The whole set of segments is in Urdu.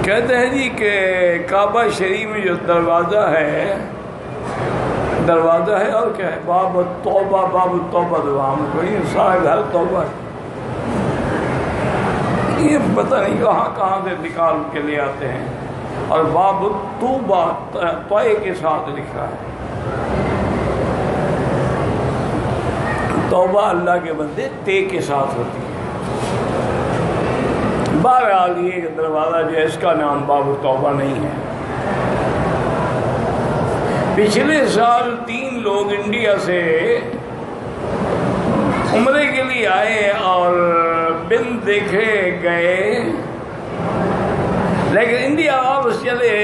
کہتے ہیں جی کہ کعبہ شریف میں جو دروازہ ہے اور کیا ہے، باب التوبہ دوام کوئی سارا گھر توبہ ہے. یہ پتہ نہیں کہاں سے نکال کے لے آتے ہیں. اور باب التوبہ طے کے ساتھ لکھا ہے. توبہ اللہ کے بندے تے کے ساتھ ہوتی ہے. بہرحال یہ دروازہ جو ہے اس کا نام باب التوبہ نہیں ہے. پچھلے سال 3 لوگ انڈیا سے عمرے کے لیے آئے اور بن دیکھے گئے، لیکن انڈیا واپس چلے.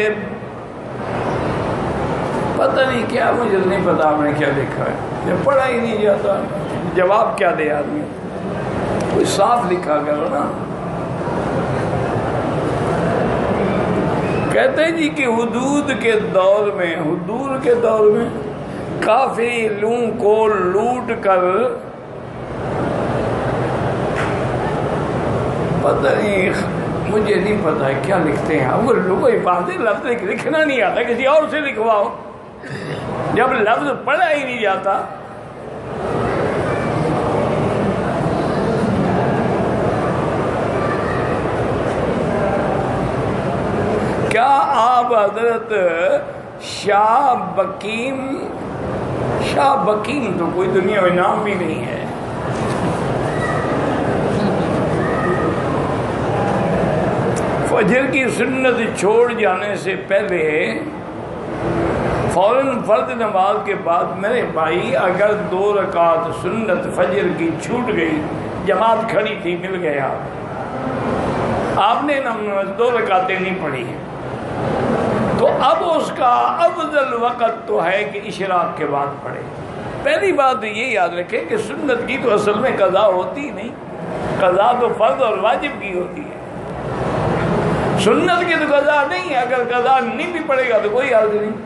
پتہ نہیں کیا، مجھے نہیں پتا آپ نے کیا دیکھا ہے. جب پڑھا ہی نہیں جاتا جواب کیا دے آدمی. کوئی صاف لکھا کرو نا. کہتے ہیں جی کہ حدود کے دور میں کافی لوگوں کو لوٹ کر، پتہ نہیں، مجھے نہیں پتا ہے کیا لکھتے ہیں. اب لوگوں باتیں لفظ لکھنا نہیں آتا، کسی اور سے لکھواؤ. جب لفظ پڑھا ہی نہیں جاتا. کیا آپ حضرت شاہ بکیم تو کوئی دنیا میں نام بھی نہیں ہے. فجر کی سنت چھوڑ جانے سے پہلے فوراً فرض نماز کے بعد میرے بھائی اگر 2 رکعت سنت فجر کی چھوٹ گئی، جماعت کھڑی تھی، مل گیا، آپ نے 2 رکعتیں نہیں پڑھی، تو اب اس کا افضل وقت تو ہے کہ اشراق کے بعد پڑھے. پہلی بات یہ یاد رکھیں کہ سنت کی تو اصل میں قضا ہوتی نہیں. قضا تو فرض اور واجب کی ہوتی ہے، سنت کی تو قضا نہیں ہے. اگر قضا نہیں بھی پڑے گا تو کوئی حرج نہیں.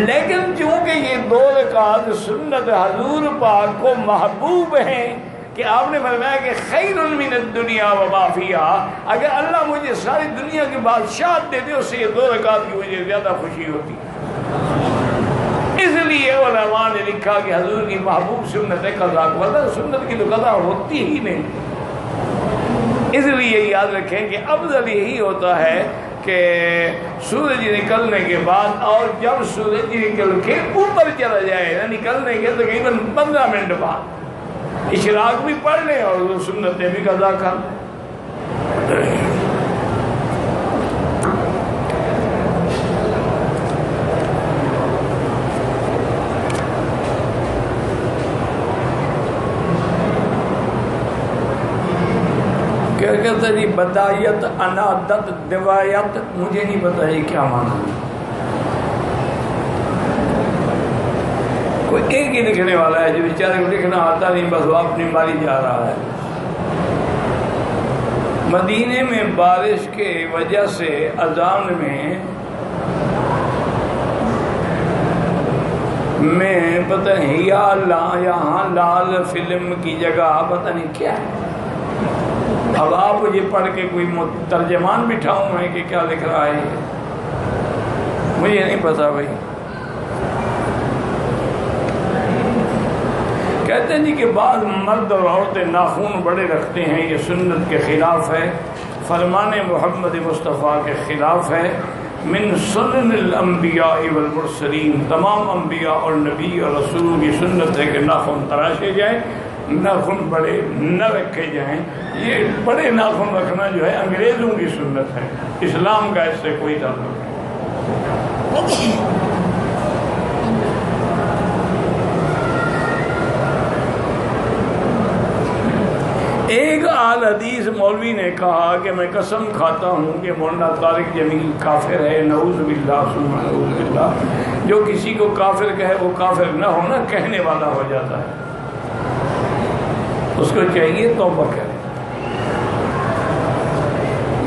لیکن چونکہ یہ 2 رکعت سنت حضور پاک کو محبوب ہیں کہ آپ نے فرمایا کہ خیر من الدنیا وما فیہا، اگر اللہ مجھے ساری دنیا کی بادشاہت دے دے، اس سے یہ 2 رکعت کی مجھے زیادہ خوشی ہوتی. اس لیے علماء نے لکھا کہ حضور کی محبوب سنت ہے قضا، ورنہ سنت کی تو قضا ہوتی ہی نہیں. اس لیے یاد رکھیں کہ افضل یہی ہوتا ہے کہ سورج نکلنے کے بعد، اور جب سورج نکل کے اوپر چلا جائے نا، نکلنے کے تقریباً 15 منٹ بعد اشراق بھی پڑھ لیں اور وہ سنتیں بھی قضا کر لیں. کیا کہتا ہے جی بدایت انادت دوایت، مجھے نہیں پتا یہ کیا معنی ہے. کوئی ایک ہی لکھنے والا ہے جو بیچارے کو لکھنا آتا نہیں، بس وہ اپنی ماری جا رہا ہے. مدینے میں بارش کے وجہ سے اذان میں پتہ نہیں یہاں لال فلم کی جگہ پتہ نہیں کیا ہے. اب آپ مجھے پڑھ کے کوئی ترجمان بٹھاؤں میں کہ کیا لکھ رہا ہے، مجھے نہیں پتا بھائی. کہتے ہیں جی کہ بعض مرد اور عورتیں ناخون بڑے رکھتے ہیں، یہ سنت کے خلاف ہے، فرمان محمد مصطفیٰ کے خلاف ہے. من سنن الانبیاء والمرسلین، تمام انبیاء اور نبی اور رسولوں کی سنت ہے کہ ناخن تراشے جائیں، ناخن بڑے نہ رکھے جائیں. یہ بڑے ناخن رکھنا جو ہے انگریزوں کی سنت ہے، اسلام کا اس سے کوئی تعلق نہیں. ایک اہل حدیث مولوی نے کہا کہ میں قسم کھاتا ہوں کہ مولانا طارق جمیل کافر ہے، نعوذ باللہ ثم نعوذ باللہ. جو کسی کو کافر کہے وہ کافر نہ ہونا، کہنے والا ہو جاتا ہے، اس کو چاہیے توبہ کرے.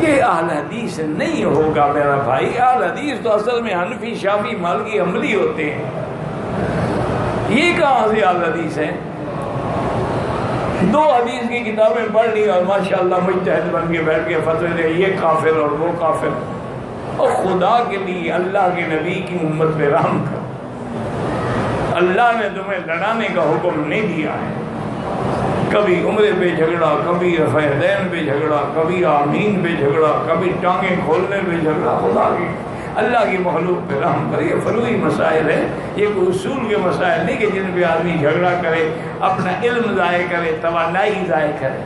یہ اہل حدیث نہیں ہوگا میرا بھائی. اہل حدیث تو اصل میں حنفی، شافعی، مالکی، حنبلی ہوتے ہیں. یہ کہاں سے اہل حدیث ہے؟ 2 حدیث کی کتابیں پڑھ لی اور ماشاءاللہ مجتہد بن کے بیٹھ کے فتوے دے، یہ کافر اور وہ کافر. اور خدا کے لیے اللہ کے نبی کی امت پہ رحم کر. اللہ نے تمہیں لڑانے کا حکم نہیں دیا ہے. کبھی عمرے پہ جھگڑا، کبھی رفع یدین پہ جھگڑا، کبھی آمین پہ جھگڑا، کبھی ٹانگیں کھولنے پہ جھگڑا. خدا کی اللہ کی مخلوق پہ رحم کرے. یہ فروعی مسائل ہے، یہ کوئی اصول کے مسائل نہیں کہ جن پہ آدمی جھگڑا کرے، اپنا علم ضائع کرے، توانائی ضائع کرے.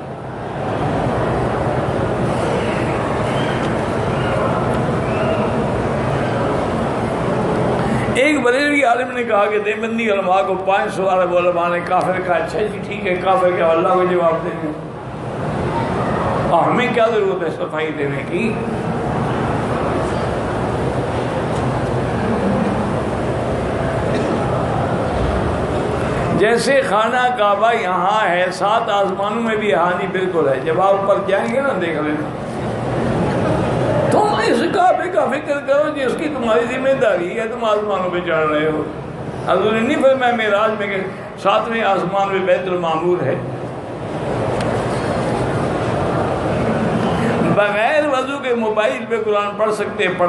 ایک بریلوی عالم نے کہا کہ دیوبندی علماء کو 500 عرب علماء نے کافر کہا. اچھا جی ٹھیک ہے، کافر کیا اللہ کو جواب دیں گے، اور ہمیں کیا ضرورت ہے صفائی دینے کی. جیسے خانہ کعبہ یہاں ہے، 7 آسمانوں میں بھی ہاں جی بالکل ہے. جب آپ اوپر جائیں گے نا دیکھ لینا. تم اس کعبے کا فکر کرو جس کی تمہاری ذمہ داری ہے، تم آسمانوں پہ چڑھ رہے ہو. حضور نے نہیں فرمایا معراج میں کہ 7ویں آسمان میں بیت المعمور ہے. بغیر وضو کے موبائل پہ قرآن پڑھ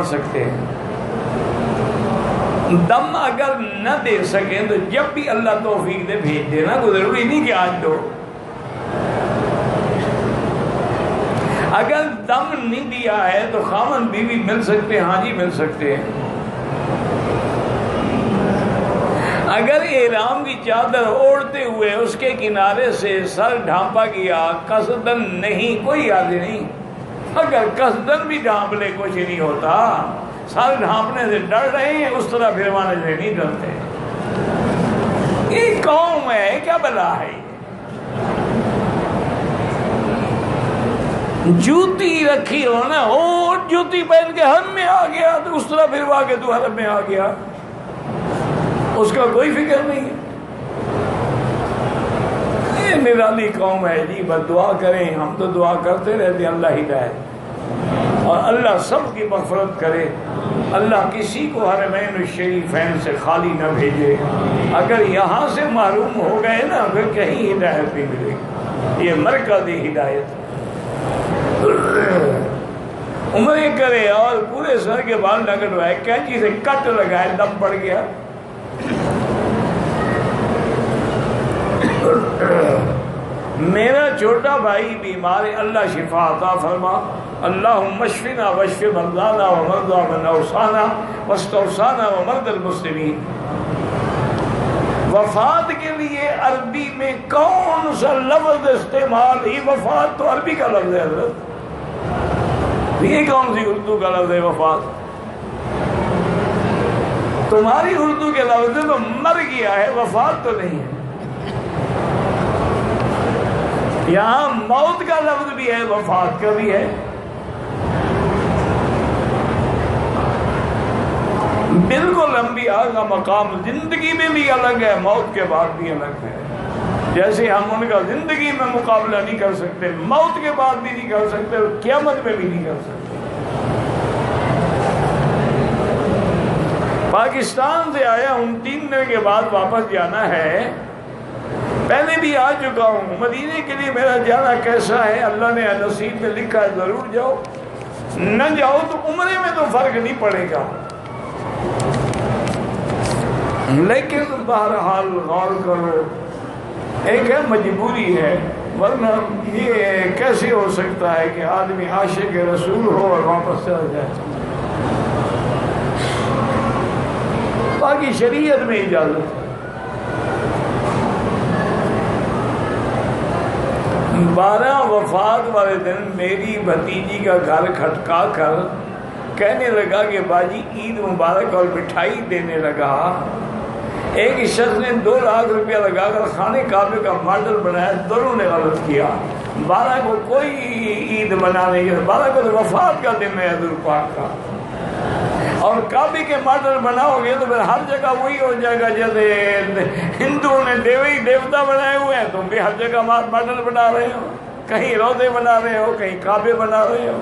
سکتے ہیں. دم اگر نہ دے سکیں تو جب بھی اللہ توفیق دے بھیج دینا، کوئی ضروری نہیں کہ آج دو. اگر دم نہیں دیا ہے تو خامن بیوی مل سکتے ہیں، ہاں جی مل سکتے ہیں. اگر احرام کی چادر اوڑھتے ہوئے اس کے کنارے سے سر ڈھانپا گیا، قصدن نہیں، کوئی یاد نہیں. اگر قصدن بھی ڈھانپ لے کچھ نہیں ہوتا. سر ڈھانپنے سے ڈر رہے ہیں، اس طرح پھروانے سے نہیں ڈرتے. یہ قوم ہے، کیا بلا ہے. جوتی رکھی ہو نا، اور جوتی پہن کے حرم میں آ گیا تو اس طرح پھروا کے تو حرم میں آ گیا، اس کا کوئی فکر نہیں ہے. یہ نرالی قوم ہے جی. بس دعا کریں، ہم تو دعا کرتے رہتے ہیں اللہ ہدایت، اور اللہ سب کی مغفرت کرے. اللہ کسی کو حرمین الشریفین سے خالی نہ بھیجے. اگر یہاں سے محروم ہو گئے نا پھر کہیں ہدایت نہیں ملے گی. یہ مرکزی ہدایت. عمرے کرے اور پورے سر کے بال نہ کٹوائے، کینچی سے کٹ لگائے، دم پڑ گیا. میرا چھوٹا بھائی بیمار ہے، اللہ شفا عطا فرما. اللہم اشفنا واشف مرضانا ومرضى من اوصانا واستوصانا ومرضى المسلمین. وفات کے لیے عربی میں کون سا لفظ استعمال؟ یہ وفات تو عربی کا لفظ ہے حضرت. یہ کون سی اردو کا لفظ ہے وفات؟ تمہاری اردو کے لفظ تو مر گیا ہے، وفات تو نہیں ہے. یہاں موت کا لفظ بھی ہے، وفات کا بھی ہے. بالکل انبیاء کا مقام زندگی میں بھی الگ ہے، موت کے بعد بھی الگ ہے. جیسے ہم ان کا زندگی میں مقابلہ نہیں کر سکتے، موت کے بعد بھی نہیں کر سکتے، اور قیامت میں بھی نہیں کر سکتے. پاکستان سے آیا ہوں، 3 دن کے بعد واپس جانا ہے. پہلے بھی آ چکا ہوں. مدینے کے لیے میرا جانا کیسا ہے؟ اللہ نے نصیب میں لکھا ہے ضرور جاؤ. نہ جاؤ تو عمرے میں تو فرق نہیں پڑے گا، لیکن بہرحال غور کرو. ایک ہے مجبوری ہے، ورنہ یہ کیسے ہو سکتا ہے کہ آدمی عاشق رسول ہو اور واپس چلا جائے. باقی شریعت میں اجازت ہے. 12 وفات والے دن میری بھتیجی کا گھر کھٹکا کر کہنے لگا کہ باجی عید مبارک، اور مٹھائی دینے لگا. ایک شخص نے 2 لاکھ روپیہ لگا کر خانے کعبے کا ماڈل بنایا. دونوں نے غلط کیا. 12 کو کوئی عید منا نہیں ہے، 12 کو تو وفات کا دن ہے حضور پاک کا. اور کعبے کے ماڈل بناؤ گے تو پھر ہر جگہ وہی ہو جائے گا. جیسے ہندوؤں نے دیوی دیوتا بنائے ہوئے ہیں، تم بھی ہر جگہ ماڈل بنا رہے ہو. کہیں روزے بنا رہے ہو، کہیں کعبے بنا رہے ہو.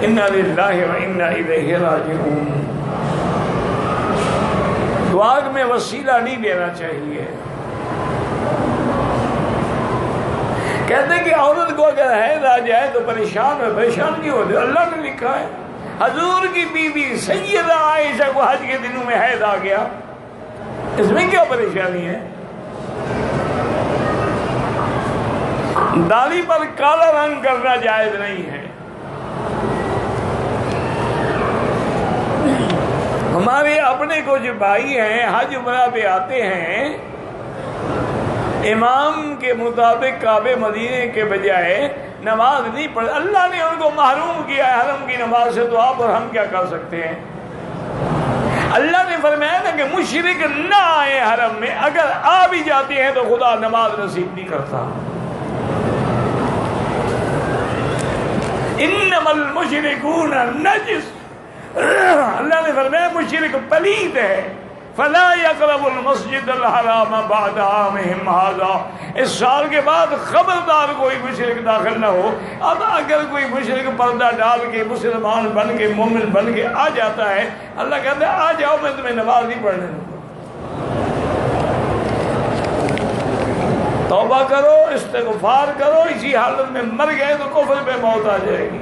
انا للہ و انا الیہ راجعون. دعا میں وسیلہ نہیں دینا چاہیے. کہتے ہیں کہ عورت کو اگر حیض آ جائے تو پریشان ہے، پریشان کیوں ہوتے؟ اللہ نے لکھا ہے۔ حضور کی بیوی سیدہ عائشہ کو حج کے دنوں میں حیض آ گیا، اس میں کیا پریشانی ہے؟ داڑھی پر کالا رنگ کرنا جائز نہیں ہے۔ ہمارے اپنے کچھ بھائی ہیں حج عمرہ پہ آتے ہیں، امام کے مطابق کعبے مدینے کے بجائے نماز نہیں پڑھ، اللہ نے ان کو محروم کیا ہے حرم کی نماز سے، تو آپ اور ہم کیا کر سکتے ہیں؟ اللہ نے فرمایا نا کہ مشرک نہ آئے حرم میں، اگر آ بھی جاتے ہیں تو خدا نماز نصیب نہیں کرتا۔ انما المشرکون نجس، اللہ نے فرمایا مشرک پلید ہے، فلا یقرب المسجد الحرام بعد عامہم ھذا، اس سال کے بعد خبردار کوئی مشرک داخل نہ ہو۔ اب اگر کوئی مشرک پردہ ڈال کے مسلمان بن کے مومن بن کے آ جاتا ہے، اللہ کہتا ہے آ جاؤ، میں تمہیں نماز نہیں پڑھنے دوں گا۔ توبہ کرو، استغفار کرو، اسی حالت میں مر گئے تو کفر پہ موت آ جائے گی۔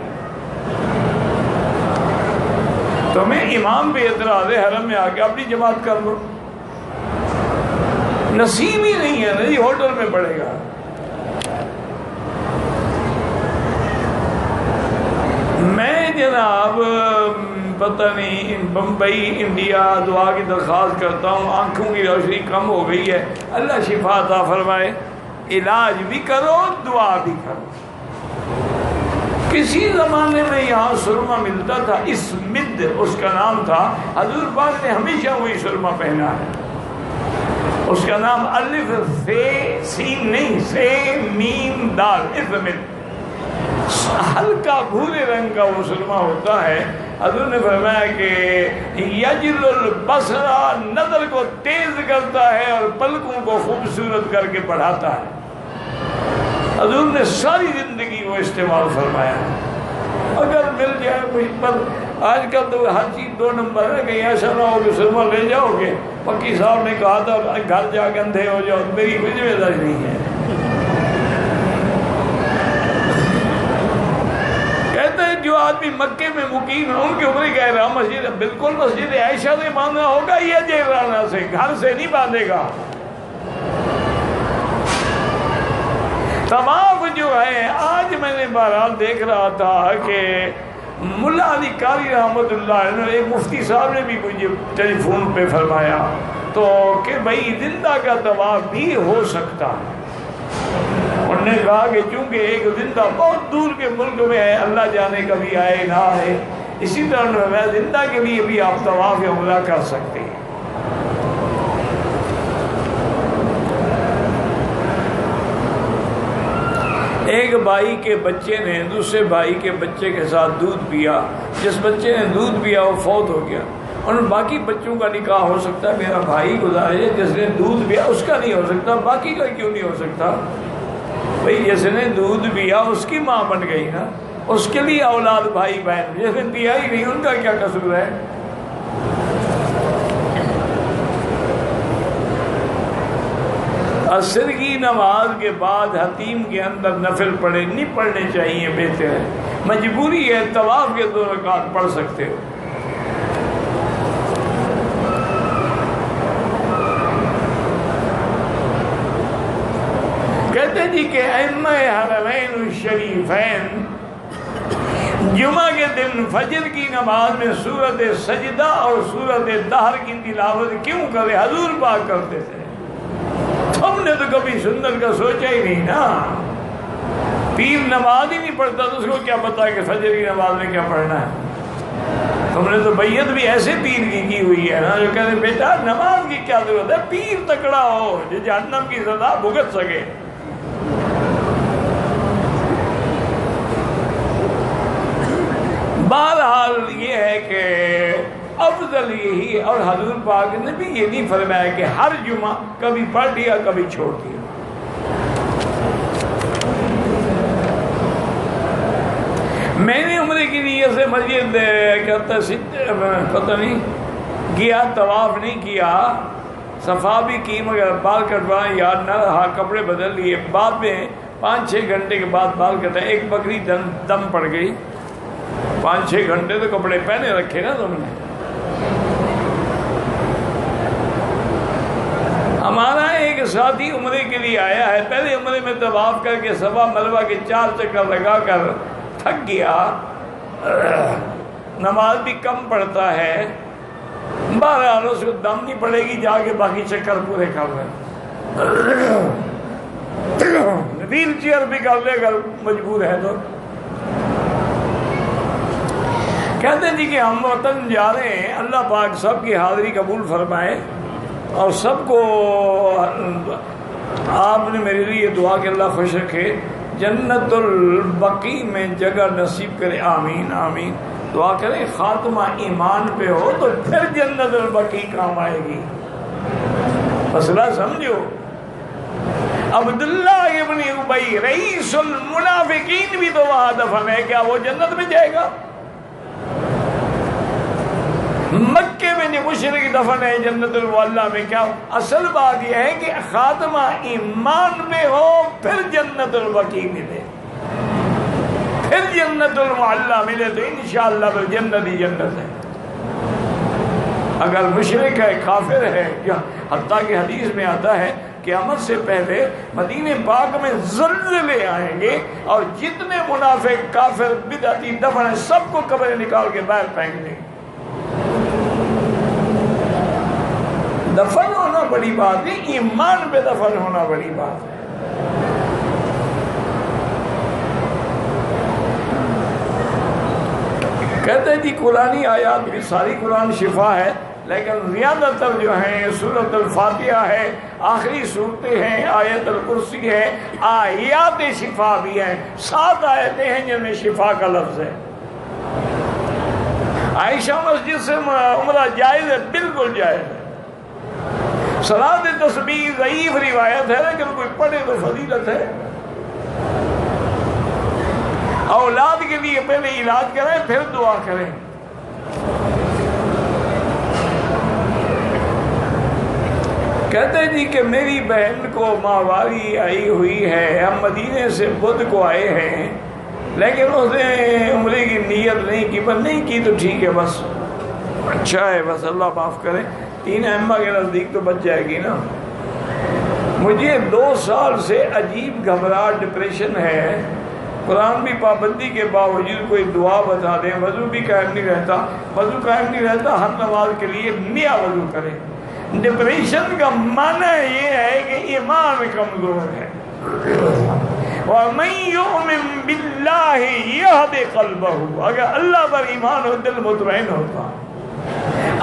تمہیں امام پہ اعتراض ہے، حرم میں آ کے اپنی جماعت کر لو، نصیب ہی نہیں ہے نا جی، ہوٹل میں پڑے گا۔ میں جناب پتہ نہیں بمبئی انڈیا دعا کی درخواست کرتا ہوں، آنکھوں کی روشنی کم ہو گئی ہے، اللہ شفا عطا فرمائے، علاج بھی کرو دعا بھی کرو۔ کسی زمانے میں یہاں سرما ملتا تھا، اسمد اس کا نام تھا، حضور پاک نے ہمیشہ وہی سرما پہنا ہے، اس کا نام الف سے سین نہیں، سے میم دال، اسمد، ہلکا بھورے رنگ کا وہ سرما ہوتا ہے۔ حضور نے فرمایا کہ یجل البصر، نظر کو تیز کرتا ہے اور پلکوں کو خوبصورت کر کے بڑھاتا ہے۔ حضور نے ساری زندگی وہ استعمال فرمایا ہے۔ اگر مل جائے مجھ پر، آج کل تو ہر چیز 2 نمبر ہے، کہیں ایسا نہ ہو کہ سرما لے جاؤ گے، پکی صاحب نے کہا تھا گھر جا کے اندھے ہو جاؤ، میری کوئی ذمہ داری نہیں ہے۔ کہتے ہیں جو آدمی مکے میں مقیم ہے ان کے اوپر ہی کہہ رہا مسجد، بالکل مسجد عائشہ سے باندھنا ہوگا یا جیرانہ سے، گھر سے نہیں باندھے گا۔ طواف جو ہے، آج میں نے بہرحال دیکھ رہا تھا کہ ملا علی قاری رحمۃ اللہ علیہ، ایک مفتی صاحب نے بھی مجھے ٹیلی فون پہ فرمایا تو کہ بھائی زندہ کا طواف بھی ہو سکتا ہے۔ انہوں نے کہا کہ چونکہ ایک زندہ بہت دور کے ملک میں ہے، اللہ جانے کبھی آئے نہ آئے، اسی طرح میں زندہ کے لیے بھی آپ طواف عمرہ کر سکتے ہیں۔ ایک بھائی کے بچے نے دوسرے بھائی کے بچے کے ساتھ دودھ پیا، جس بچے نے دودھ پیا وہ فوت ہو گیا، اور باقی بچوں کا نکاح ہو سکتا ہے؟ میرا بھائی گزارے جس نے دودھ پیا اس کا نہیں ہو سکتا، باقی کا کیوں نہیں ہو سکتا؟ بھئی جس نے دودھ پیا اس کی ماں بن گئی نا، اس کے لیے اولاد بھائی بہن، جس نے پیا ہی نہیں ان کا کیا قصور ہے؟ عصر کی نماز کے بعد حتیم کے اندر نفل پڑھے نہیں پڑھنے چاہیے، بہتر ہے، مجبوری ہے، طواف کے 2 رکعت پڑھ سکتے ہو۔ کہتے ہیں جی کہ ائمہ حرمین الشریفین جمعہ کے دن فجر کی نماز میں سورۃ سجدہ اور سورۃ دہر کی تلاوت کیوں کرے؟ حضور پاک کرتے تھے، ہم نے تو کبھی سنت کا سوچا ہی نہیں نا۔ پیر نماز ہی نہیں پڑھتا تو اس کو کیا پتا کہ فجر کی نماز میں کیا پڑھنا ہے؟ تم نے تو بیعت بھی ایسے پیر کی ہوئی ہے نا جو کہتے ہیں بیٹا نماز کی کیا ضرورت ہے، پیر تکڑا ہو جو جہنم کی سزا بھگت سکے۔ بہرحال یہ ہے کہ افضل یہی، اور حضور پاک نے بھی یہ نہیں فرمایا کہ ہر جمعہ کبھی پڑھ لیا کبھی چھوڑ دیا۔ میں نے عمرے کی نیت سے مسجد پتہ نہیں گیا، طواف نہیں کیا، صفا بھی کی، مگر بال کٹوانا یاد نہ رہا، کپڑے بدل لیے، بعد میں 5-6 گھنٹے کے بعد بال کٹا، ایک بکری دم پڑ گئی، 5-6 گھنٹے تو کپڑے پہنے رکھے نا تم نے۔ ہمارا ایک ساتھی عمرے کے لیے آیا ہے، پہلے عمرے میں طواف کر کے صفا مروہ کے 4 چکر لگا کر تھک گیا، نماز بھی کم پڑتا ہے، بہرحال اس کو دم نہیں پڑے گی، جا کے باقی چکر پورے کر لیں، ویل چیئر بھی کر لے اگر مجبور ہے تو۔ کہتے جی کہ ہم وطن جا رہے ہیں، اللہ پاک سب کی حاضری قبول فرمائے، اور سب کو آپ نے میرے لیے دعا کہ اللہ خوش رکھے، جنت البقیع میں جگہ نصیب کرے، آمین آمین۔ دعا کریں خاتمہ ایمان پہ ہو تو پھر جنت البقیع کام آئے گی، مسئلہ سمجھو۔ عبداللہ ابن ابی رئیس المنافقین بھی تو وہاں دفن ہے، کیا وہ جنت میں جائے گا؟ مکے میں جو مشرک دفن ہے جنت المعلیٰ میں، کیا؟ اصل بات یہ ہے کہ خاتمہ ایمان میں ہو پھر جنت البقیع ملے، پھر جنت المعلیٰ ملے تو انشاءاللہ پھر جنت ہی جنت ہے۔ اگر مشرک ہے، کافر ہے، حتیٰ کہ حدیث میں آتا ہے قیامت سے پہلے مدینہ پاک میں زلزلے آئیں گے اور جتنے منافق کافر بدعتی دفن ہیں سب کو قبریں نکال کے باہر پھینک دیں گے۔ دفن ہونا بڑی بات ہے، ایمان پہ دفن ہونا بڑی بات ہے۔ کہتے ہیں جی قرآنی آیات بھی، ساری قرآن شفا ہے، لیکن زیادہ تر جو ہیں سورۃ الفاتحہ ہے، آخری صورتیں ہیں، آیت الکرسی ہے، آیات شفا بھی ہیں، 7 آیتیں ہیں جن میں شفا کا لفظ ہے۔ عائشہ مسجد سے عمرہ جائز ہے، بالکل جائز ہے۔ صلاۃ تسبیح ضعیف روایت ہے لیکن کوئی پڑھے تو فضیلت ہے۔ اولاد کے لیے پہلے علاج کریں پھر دعا کریں۔ کہتے جی کہ میری بہن کو ماہواری آئی ہوئی ہے، ہم مدینے سے بدھ کو آئے ہیں، لیکن اس نے عمرے کی نیت نہیں کی، پر نہیں کی تو ٹھیک ہے، بس اچھا ہے، بس اللہ معاف کرے، 3 ائمہ کے نزدیک تو بچ جائے گی نا۔ مجھے 2 سال سے عجیب گھبراہٹ ڈپریشن ہے، قرآن بھی پابندی کے باوجود کوئی دعا بتا دیں، وضو بھی قائم نہیں رہتا، وضو قائم نہیں رہتا، ہر نماز کے لیے نیا وضو کریں۔ ڈپریشن کا معنی یہ ہے کہ ایمان کمزور ہے۔ وَمَن يُؤْمِن بِاللَّهِ يَهْدِ قَلْبَهُ، اگر اللہ پر ایمان ہو دل مطمئن ہوتا۔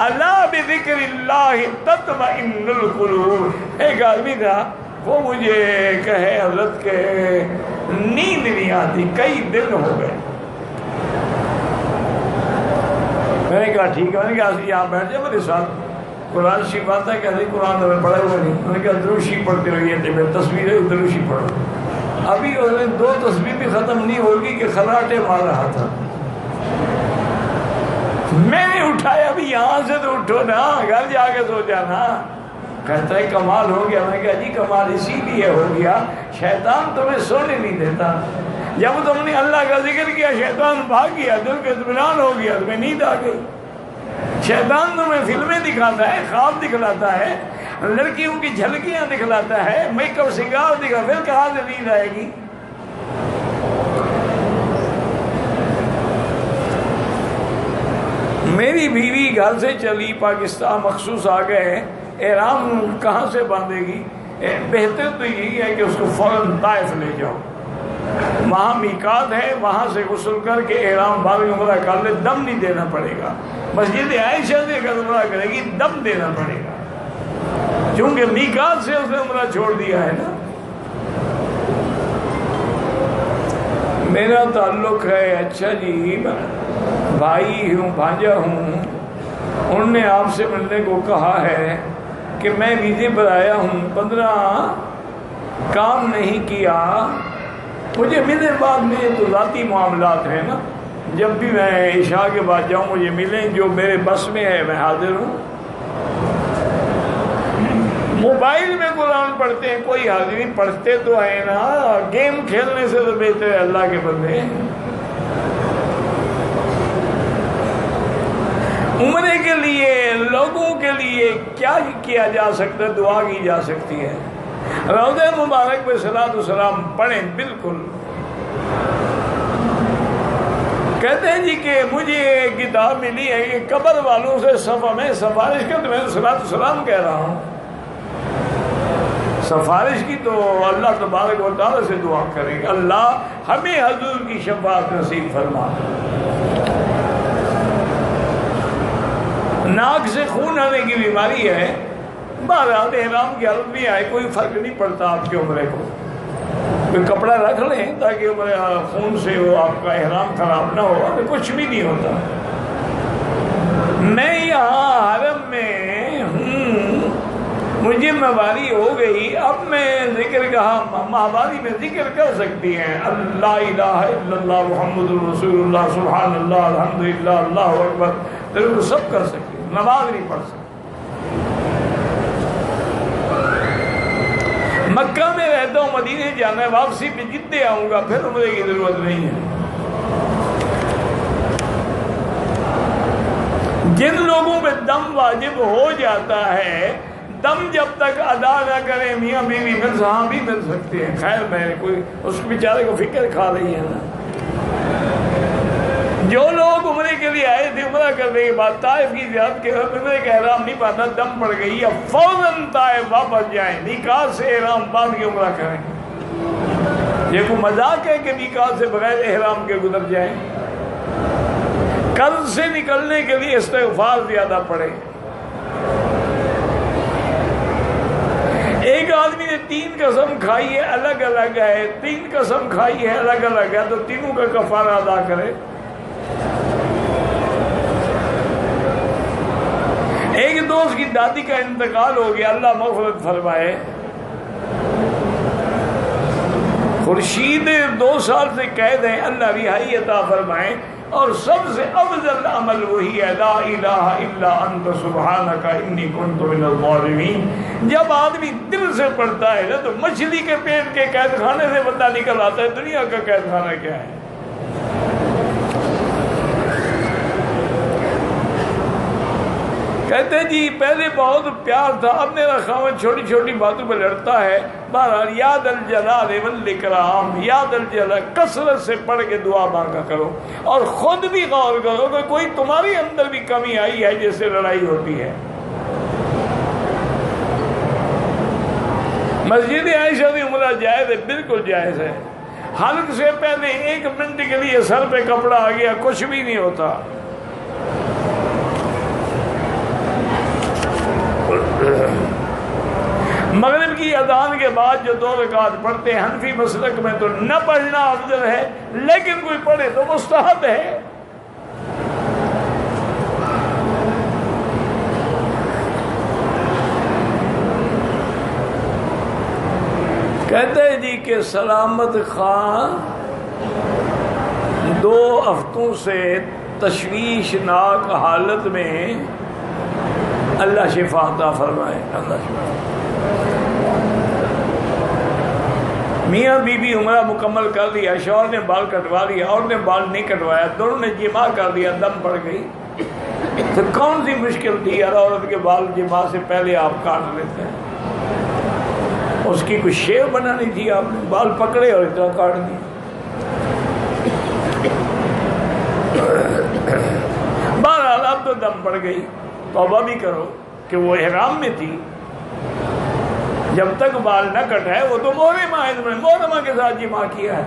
اللہ بذکر اللہ تطمئن القلوب، ایک آدمی تھا وہ مجھے کہے حضرت کے نیند نہیں آتی، کئی دن ہو گئے۔ میں نے کہا ٹھیک ہے، میں نے کہا یہاں بیٹھ جائے میرے ساتھ، قرآن شریف آتا ہے، کہتے قرآن تو میں پڑھا ہوا نہیں۔ میں نے کہا دروشی پڑھتے ہوئے تصویر ہے، دروشی پڑھو۔ ابھی اس نے 2 تصویر بھی ختم نہیں ہوگی کہ خراٹے مار رہا تھا۔ میں نے اٹھایا، ابھی یہاں سے تو اٹھو نا، گھر جا کے سو جانا۔ کہتا ہے کمال ہو گیا۔ میں نے کہا جی کمال اسی لیے ہو گیا، شیطان تمہیں سونے نہیں دیتا، جب تم نے اللہ کا ذکر کیا شیطان بھاگ گیا، دل کا اطمینان ہو گیا، تمہیں نیند آ گئی۔ شیطان تمہیں فلمیں دکھاتا ہے، خواب دکھلاتا ہے، لڑکیوں کی جھلکیاں دکھلاتا ہے، میک اپ سنگار دکھلاتا ہے، پھر کہاں سے نیند آئے گی؟ میری بیوی گھر سے چلی پاکستان مخصوص آ گئے، احرام کہاں سے باندھے گی؟ بہتر تو یہی ہے کہ اس کو فوراً طائف لے جاؤ، وہاں میقات ہے، وہاں سے غسل کر کے احرام باندھ عمرہ کر لے، دم نہیں دینا پڑے گا۔ مسجد عائشہ سے اگر عمرہ کرے گی دم دینا پڑے گا، چونکہ میقات سے اس نے عمرہ چھوڑ دیا ہے نا۔ میرا تعلق ہے، اچھا جی بھائی ہوں، بھانجا ہوں، انہوں نے آپ سے ملنے کو کہا ہے کہ میں ویزے پر آیا ہوں، 15 کام نہیں کیا، مجھے ملے بعد میں تو ذاتی معاملات ہیں نا، جب بھی میں عشاء کے بعد جاؤں مجھے ملیں، جو میرے بس میں ہے میں حاضر ہوں۔ موبائل میں قرآن پڑھتے ہیں، کوئی حاضرین پڑھتے تو ہیں نا، گیم کھیلنے سے تو بہتر ہے اللہ کے بندے۔ عمرے کے لیے لوگوں کے لیے کیا کیا جا سکتا ہے؟ دعا کی جا سکتی ہے، روضہ مبارک پہ صلاۃ و سلام پڑھیں۔ بالکل کہتے ہیں جی کہ مجھے ایک کتاب ملی ہے کہ قبر والوں سے صفحہ میں سفارش کر، تو میں صلاۃ و سلام کہہ رہا ہوں، سفارش کی تو اللہ تبارک و تعالیٰ سے دعا کریں گے اللہ ہمیں حضور کی شفاعت نصیب فرما۔ ناک سے خون آنے کی بیماری ہے، بہرحال احرام کی حالت میں آئے، کوئی فرق نہیں پڑتا آپ کے عمرے کو، کوئی کپڑا رکھ لیں تاکہ خون سے وہ آپ کا احرام خراب نہ ہو، کچھ بھی نہیں ہوتا۔ میں یہاں حرم میں ہوں، مجھے ماہواری ہو گئی، اب میں ذکر کہا، ماہواری میں ذکر کر سکتی ہیں، لا الہ الا اللہ محمد رسول اللہ سبحان اللہ الحمدللہ اللہ اکبر، تو سب کر سکتی، نماز نہیں پڑھ سکتی۔ مکہ میں رہتا ہوں، مدینے جانا ہے، واپسی پہ جدے آؤں گا، پھر عمرے کی ضرورت نہیں ہے۔ جن لوگوں پہ دم واجب ہو جاتا ہے، دم جب تک ادا نہ کریں میاں بیوی مل ہاں بھی مل سکتے ہیں، خیر میں کوئی اس بیچارے کو فکر کھا رہی ہے نا۔ جو لوگ عمرے کے لیے آئے تھے، عمرہ کرنے کے بعد طائف کی زیارت کے وقت عمرے کا احرام نہیں باندھا، دم پڑ گئی، یا فوراً طائف واپس جائیں، میقات سے احرام باندھ کے عمرہ کریں۔ یہ کوئی مذاق ہے کہ میقات سے بغیر احرام کے گزر جائیں؟ قرض سے نکلنے کے لیے استغفار زیادہ پڑے۔ ایک آدمی نے 3 قسم کھائی ہے، الگ الگ ہے، 3 قسم کھائی ہے الگ الگ ہے، تو تینوں کا کفارہ ادا کرے۔ ایک دوست کی دادی کا انتقال ہو گیا، اللہ مغفرت فرمائے، خورشید 2 سال سے قید ہیں، اللہ رہائی عطا فرمائے، اور سب سے افضل عمل وہی ہے لا الہ الا انت سبحانک انی کنت من الظالمین۔ جب آدمی دل سے پڑھتا ہے نا تو مچھلی کے پیٹ کے قید خانے سے بندہ نکل آتا ہے، دنیا کا قید خانہ کیا ہے؟ کہتے ہیں جی پہلے بہت پیار تھا، اب میرا خاوند چھوٹی چھوٹی باتوں پہ لڑتا ہے۔ بہرحال یاد الجلال والاکرام، یاد الجلال، کثرت سے پڑھ کے دعا مانگا کرو، اور خود بھی غور کرو کہ کوئی تمہاری اندر بھی کمی آئی ہے جس سے لڑائی ہوتی ہے۔ مسجد عائشہ بھی عمرہ جائز ہے، بالکل جائز ہے۔ حلق سے پہلے 1 منٹ کے لیے سر پہ کپڑا آ گیا، کچھ بھی نہیں ہوتا۔ مغرب کی اذان کے بعد جو 2 رکعت پڑھتے ہیں، حنفی مسلک میں تو نہ پڑھنا افضل ہے، لیکن کوئی پڑھے تو مستحب ہے۔ کہتے ہیں جی کہ سلامت خان 2 ہفتوں سے تشویشناک حالت میں، اللہ شفا عطا فرمائے، اللہ شفا۔ میاں بی بی عمرہ مکمل کر لیا، شوہر نے بال کٹوا لیا، عورت نے بال نہیں کٹوایا، دونوں نے جماع کر لیا، دم پڑ گئی، تو کون سی مشکل تھی یار؟ عورت کے بال جماع سے پہلے آپ کاٹ لیتے ہیں، اس کی کوئی شیو بنانی تھی، آپ نے بال پکڑے اور اتنا کاٹ دیا۔ بہرحال اب تو دم پڑ گئی، توبہ بھی کرو کہ وہ احرام میں تھی، جب تک بال نہ کٹائے، وہ تو محرمہ کے ساتھ جماع کیا ہے۔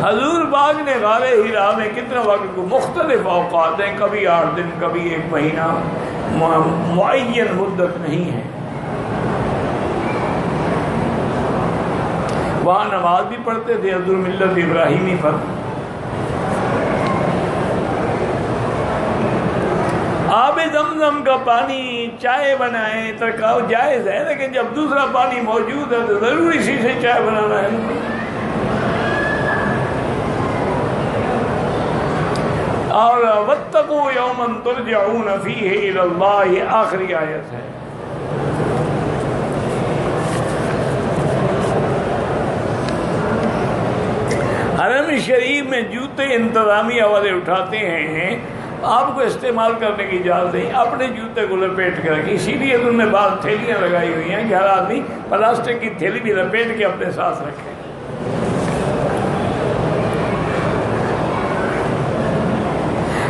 حضور پاک نے غار حرا میں کتنا وقت کو، مختلف اوقات ہیں، کبھی 8 دن، کبھی 1 مہینہ، معین مدت نہیں ہے۔ وہاں نماز بھی پڑھتے تھے حضور ملت ابراہیمی پر۔ آب زمزم کا پانی چائے بنائیں ترکاؤ جائز ہے، لیکن جب دوسرا پانی موجود ہے تو ضرور اسی سے چائے بنانا ہے۔ اور واتقوا یوما یوما ترجعون فیہ الی اللہ، یہ آخری آیت ہے۔ حرم شریف میں جوتے انتظامیہ والے اٹھاتے ہیں، آپ کو استعمال کرنے کی اجازت نہیں، اپنے جوتے کو لپیٹ کے رکھیں، اسی لیے انہوں نے بعض تھیلیاں لگائی ہوئی ہیں کہ ہر آدمی پلاسٹک کی تھیلی بھی لپیٹ کے اپنے ساتھ رکھے۔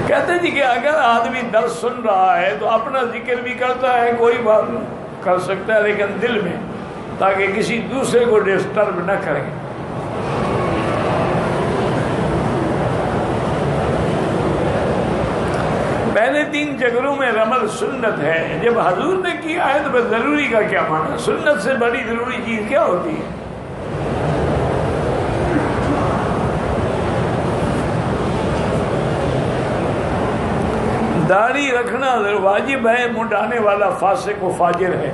کہتے جی کہ اگر آدمی درس سن رہا ہے تو اپنا ذکر بھی کرتا ہے، کوئی بات نہیں کر سکتا ہے، لیکن دل میں، تاکہ کسی دوسرے کو ڈسٹرب نہ کرے۔ پہلے 3 جگروں میں رمل سنت ہے، جب حضور نے کیا ہے تو پھر ضروری کا کیا معنی؟ سنت سے بڑی ضروری چیز کیا ہوتی ہے؟ داڑھی رکھنا واجب ہے، منڈانے والا فاسق و فاجر ہے،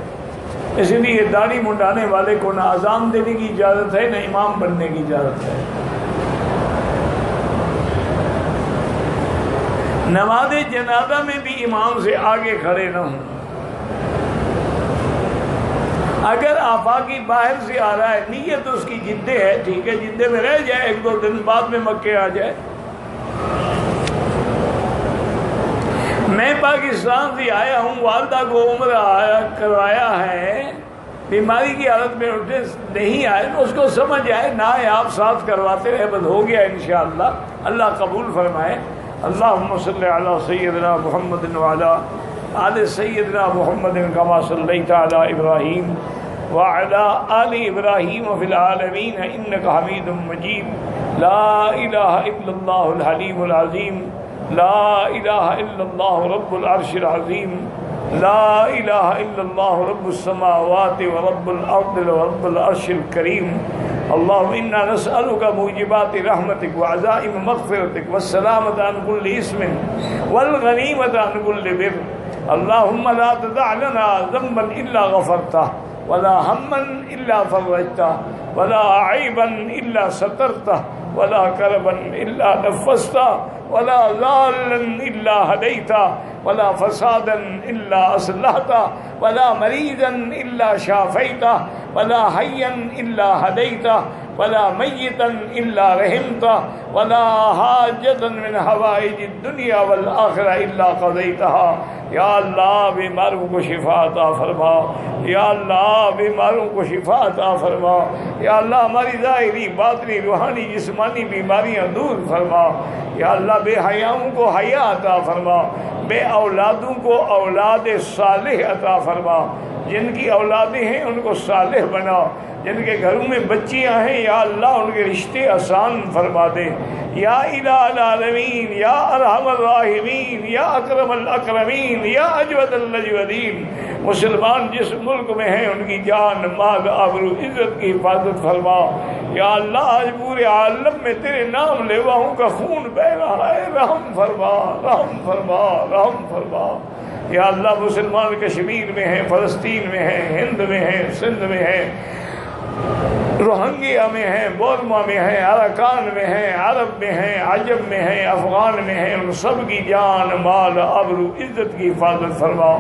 اس لیے داڑھی منڈانے والے کو نہ اذان دینے کی اجازت ہے نہ امام بننے کی اجازت ہے۔ نماز جنازہ میں بھی امام سے آگے کھڑے نہ ہوں۔ اگر آفاقی باہر سے آ رہا ہے، نیت اس کی جدے ہے، ٹھیک ہے، جدے میں رہ جائے، 1-2 دن بعد میں مکے آ جائے۔ میں پاکستان سے آیا ہوں، والدہ کو عمرہ کروایا ہے، بیماری کی حالت میں اٹھے نہیں آئے تو اس کو سمجھ آئے نہ آئے، آپ ساتھ کرواتے رہے، بس ہو گیا انشاءاللہ، اللہ قبول فرمائے۔ اللہم صلی علی سیدنا محمد وعلی آل سیدنا محمد کما صلیت علی ابراہیم وعلی آل ابراہیم فی العالمین انک حمید مجید۔ لا الہ الا اللہ الحلیم العظیم، لا الہ الا اللہ رب العرش العظیم، لا الہ الا اللہ رب السماوات ورب الارض ورب العرش الکریم۔ اللہم انا نسألک موجبات رحمتک وعزائم مغفرتک والسلامت عن کل اسم والغنیمت عن کل بر۔ اللہم لا تدع لنا ذنبا الا غفرتہ ولا ہما الا فرجتہ ولا عیبا الا سترتہ ولا کربا الا نفستہ ولا ضالا الا ہدیتہ ولا فسادا الا اصلحتہ ولا مریضا الا شافیتہ ولا حیا الا ہدیتہ ولا میتا الا رحمتہ ولا حاجتا من حوائج الدنیا والآخرہ الا قضیتہا۔ یا اللہ بیماروں کو شفا عطا فرما، یا اللہ بیماروں کو شفا عطا فرما، یا اللہ ہماری ظاہری باطنی روحانی جسمانی بیماریاں دور فرما، یا اللہ بے حیاؤں کو حیا عطا فرما، بے اولادوں کو اولاد صالح عطا فرما، جن کی اولادیں ہیں ان کو صالح بنا، جن کے گھروں میں بچیاں ہیں یا اللہ ان کے رشتے آسان فرما دے۔ یا الہ العالمین، یا ارحم الراحمین، یا اکرم الاکرمین، یا اجود الاجودین، مسلمان جس ملک میں ہیں ان کی جان مال آبرو عزت کی حفاظت فرما۔ یا اللہ آج پورے عالم میں تیرے نام لیواؤں کا خون بہ رہا ہے، رحم فرما، رحم فرما، رحم فرما۔ یا اللہ مسلمان کشمیر میں ہیں، فلسطین میں ہیں، ہند میں ہیں، سندھ میں ہیں، روہنگیا میں ہیں، بورما میں ہیں، اراکان میں ہیں، عرب میں ہیں، عجم میں ہیں، افغان میں ہیں، ان سب کی جان مال آبرو عزت کی حفاظت فرما۔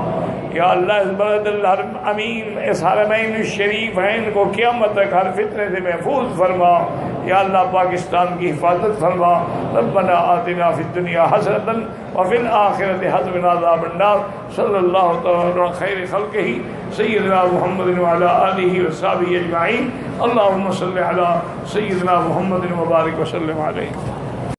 یا اللہ اس بلد الحرم امین، اس حرمین الشریف ہیں، ان کو قیامت تک ہر فتنے سے محفوظ فرما۔ یا اللہ پاکستان کی حفاظت فرما۔ ربنا آتنا فی الدنیا حسنۃ وفی الآخرۃ حسنۃ وقنا عذاب النار۔ صلی اللہ تعالی علی خیر خلقہ سیدنا محمد وعلی آلہ وصحبہ اجمعین۔ اللہم صلی علی سیدنا محمد وبارک وسلم علیہ۔